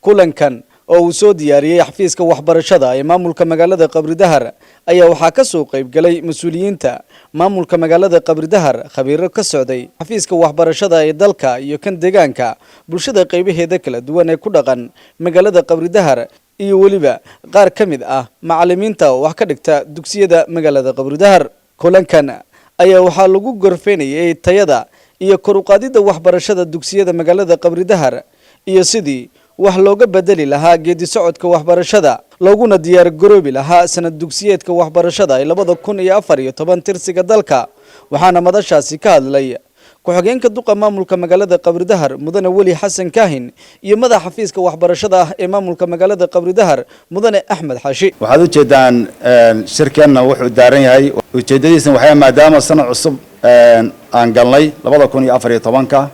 kulankan oo uu soo diyaariyay xafiiska waxbarashada ee maamulka magaalada Qabri Dahar ayaa waxaa ka soo qayb galay mas'uuliyiinta maamulka magaalada Qabri Dahar khabiiro ka socday xafiiska waxbarashada ee dalka iyo kan deegaanka bulshada qaybaheeda kala duwan ee ku dhaqan magaalada Qabri Dahar iyo waliba qaar ka mid ah macallimiinta wax ka dhigta dugsiyada magaalada Qabri Dahar kulankan ayaa waxaa lagu gorfeynayay tayada iyo kor u qaadida waxbarashada dugsiyada magaalada Qabri Dahar iyo sidii wax looga bedeli lahaa geedi socodka waxbarashada looguna diyaar garoobi lahaa sanad dugsiyeedka waxbarashada ee 2014 tirsiga dalka waxaana madashaasi ka hadlay ku-xigeenka duqa maamulka magaalada Qabri Dahar mudane Wali Xasan Kaahin iyo madaxa xafiiska waxbarashada ee maamulka magaalada Qabri Dahar mudane Axmed Xashi waxaad u jeedaan shirkeenna wuxuu daaran yahay ujeedadiisa waxay maadaama sanad cusub aan galnay 2014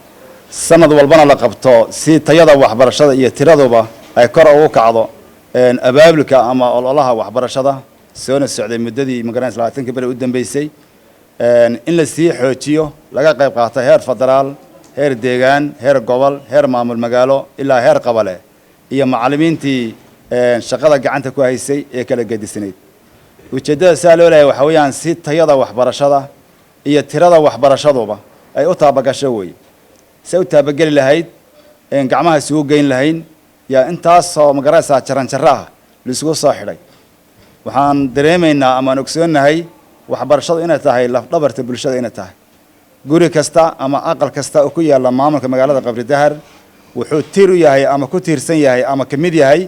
sanad walbana la qabto si tayada waxbarashada iyo tiraduba ay kor ugu kacdo abaabulka ama ololaha waxbarashada soo socday muddadii magaranaysa 20 bari u dambeysay in la sii xoojiyo laga qayb qaato heer federaal heer deegaan heer gobol heer maamul magaalo ilaa heer qabale iyo macallimiintii shaqada gacanta ku haysay ee kala gedisneed ujeedada loo leeyahay waxa weeyaan si tayada waxbarashada iyo tirada waxbarashaduba ay u taabagasho way سو تابجل لهيد إن جمعها سوق جين لهين يا أنت صا مجرسة شرن شرها لسوق صاحري وحن دريمنا أما نكسون هاي وحبر شط إنها تاهي لفظبر تبلش إنها تاهي جوري كستا أما أقل كستا أكويا لما عمل كمجالات قبل الدهر وحتيرو ياهي أما كتير سن ياهي أما كميديا هاي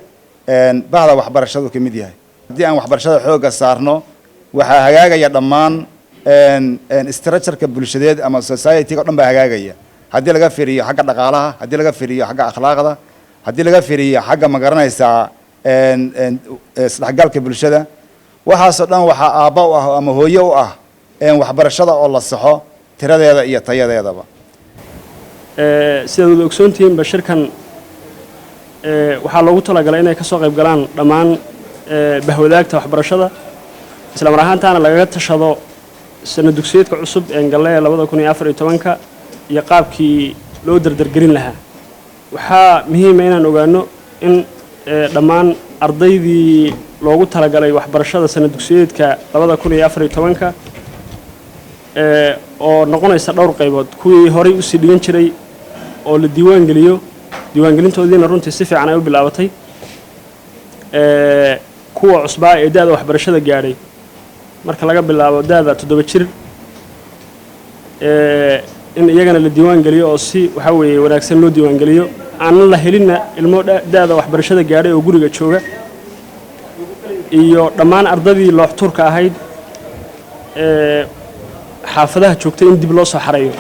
بعد وحبر شط وكميديا هاي دي أنا وحبر شط حوجة صارنا وحاجة يا ضمان إن استراتشر كبلشديد أما سوسايتي قدام بحاجة haddii laga fiiriyo xagga dhaqaalaha haddii laga fiiriyo xagga akhlaaqda haddii laga fiiriyo xagga magaranaysa isdhexgalka bulshada waxaas oo dhan waxa aabba u ah ama hooyo u ah waxbarashada oo la saxo tiradeeda iyo tayadeedaba sida wada ogsoontihiin bashirkan waxaa loogu talagalay inay ka soo qayb galaan dhammaan bahwadaagta waxbarashada isla mar ahaantaana lagaga tashado sanad dugsiyeedka cusub ee galle 2014 iyo qaabkii loo dardargelin lahaa waxaa muhiim ah inaan ogaano in dhammaan ardaydii loogu talagalay waxbarashada sanad dugsiyeedka 2014 oo noqonaysa dhowr qaybood kuwii horay u sii dhigan jiray oo la diiwaan geliyo diiwaangelintoodiina runtii si fiican ay u bilaabatay kuwa cusbaa ee daada waxbarashada gaadhay marka laga bilaabo daada 7 jir in iyagana la diiwaan geliyo oo si waxa weeye wanaagsan loo diiwaan geliyo aan la helina ilmo daada waxbarashada gaadhay oo guriga jooga iyo dhammaan ardadii loox turka ahayd xaafadaha joogtay in dib loo soo xareeyo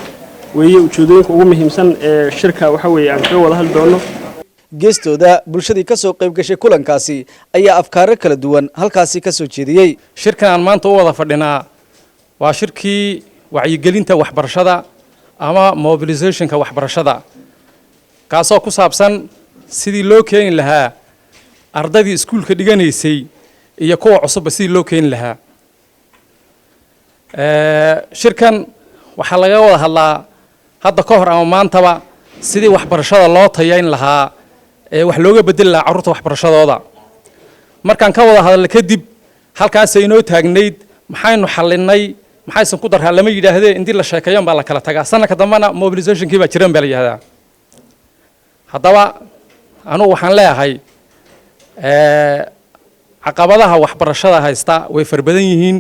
weeye ujeedooyinka ugu muhiimsan ee shirka waxa weeye aan ka wada hadli doono geestooda bulshadii ka soo qayb gashay kulankaasi ayaa afkaaro kala duwan halkaasi ka soo jeediyay shirkan aan maanta u wada fadhinaa waa shirkii wacyigelinta waxbarashada ama mobilizationka waxbarashada kaasoo ku saabsan sidii loo keeni lahaa ardaydii iskuulka dhiganaysay iyo kuwa cusub sidii loo keeni lahaa shirkan waxa laga wada hadlaa hadda ka hor ama maantaba sidii waxbarashada loo tayayn lahaa ee wax looga bedeli lahaa carruurta waxbarashadooda markaan ka wada hadalna kadib halkaas ay inoo taagnayd maxaynu xallinay maxaysan ku darhaa lama yidhaahdee intii la sheekayan baa la kala tagaa sanadka dambana mobilizationkii baa jiran baa la yidhahdaa haddaba anugu waxaan leeyahay caqabadaha waxbarashada haysta way farbadan yihiin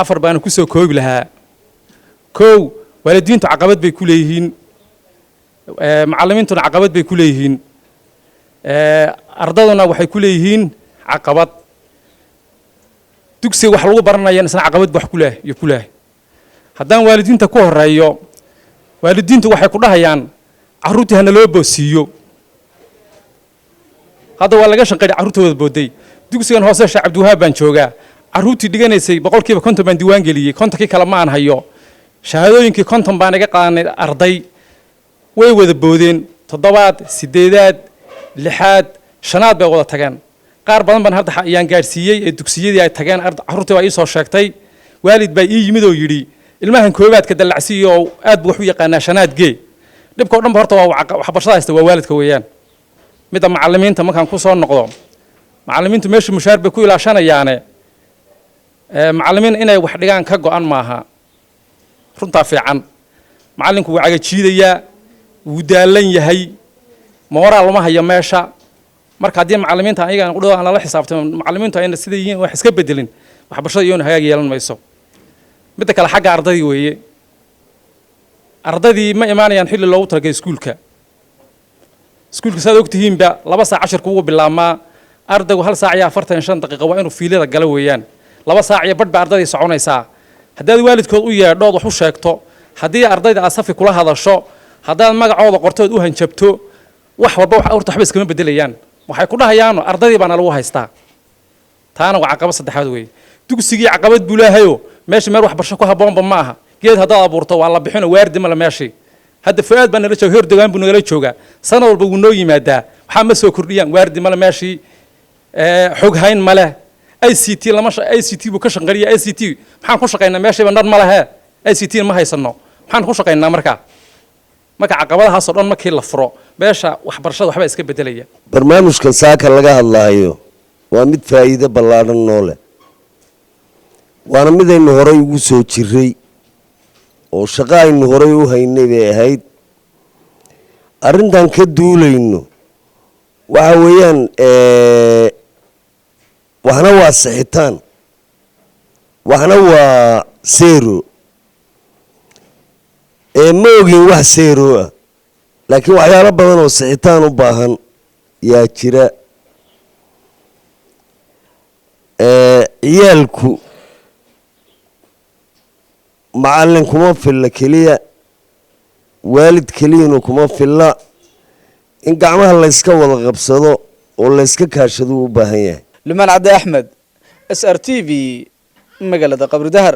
afar baana ku soo koobi lahaa kow waalidiintu caqabad bay ku leeyihiin macallimiintuna caqabad bay ku leeyihiin ardaduna waxay ku leeyihiin caqabad dugsiga wax lagu baranaya isna caqabad wax ku leeyahay haddaan waalidiinta ku horeeyo waalidiintu waxay ku dhahayaan carruurtii hana loo boosiiyo hadda waa laga shaqeeyay carruurtooda booday dugsigan hoose Sheekh Cabdiwahaab baan joogaa carruurtii dhiganaysay 50% baan diiwaan geliyay 50kii kale ma aan hayo shahaadooyinkii 50 baan iga qaadanay arday way wada boodeen 7aad 8aad 6aad 5aad bay wada tageen qaar badan baan hadda ayaan gaarsiiyay ee dugsiyadii ay tageen carruurtii waa ii soo sheegtay waalid baa ii yimid oo yiri ilmahan koobaadka dalacsiyo aad buu wax u yaqaanaa 5aad gee dhibka oo dhan horta waa waxbarashada haysta waa waalidka weeyaan midda macallimiinta markaan ku soo noqdo macallimiintu meesha mushaar bay ku ilaashanayaane macallimiin inay wax dhigaan ka go'an maaha runtaa fiican macallinku wuu cagajiidayaa wuu daalan yahay mooraal lama hayo meesha marka haddii macallimiinta ayaga qudhooda aan lala xisaabtamo macallimiintu ayna sida yihiin wax iska bedelin waxbarashada iyoona hagaag yeelan mayso midda kale xagga ardaydii weeye ardaydii ma imaanayaan xilli loogu talagalay iskuulka saad ogtihiinba 2 saac cashirku ugu bilaabmaa ardaygu 1 saac iyo 45 daqiiqo waa inuu fiilada gala weeyaan 2 saac iyo badh ba ardayda soconaysaa haddaad waalidkood u yeedhood wax u sheegto haddii ardayda aad safi kula hadasho haddaad magacooda qortood u hanjabto wax walba horta waxba iskama bedelayaan waxay ku dhahayaan ardaydii baana lagu haystaa taana waa caqabad saddexaad weeye dugsigii caqabad buu leeyahay meesha meel waxbarasho ku haboonba ma aha geed haddaad abuurto waa la bixino waardi ma la meeshii hadda fuaad baa nala jooga hordogaan buu nagala joogaa sanad walba wuu noo yimaadaa waxaa ma soo kordhiyaan waardi male meeshii xog hayn male ICT buu ka shaqeeyay ICT maxaan ku shaqeynaa meeshayba nar ma lahe ICT ma haysano maxaan ku shaqeynaa marka caqabadahaas oo dhan markii la furo meesha waxbarashada waxba iska bedelaya barnaamijkan saaka laga hadlaayo waa mid faa'iido ballaaran noo leh waana midaynu horay ugu soo jiray oo shaqo aynu horay u haynay bay ahayd arrintan ka duulayno waxa weeyaan waxna waa sixitaan waxna waa seero ma ogin wax seero ah laakiin waxyaalo badan oo sixitaan u baahan yaa jira ciyaalku macallin kuma filla keliya waalid keliyana kuma filla in gacmaha layska wada qabsado oo layska kaashado u baahan yahay Lumaan Cabdi Axmed SRTV magaalada Qabri Dahar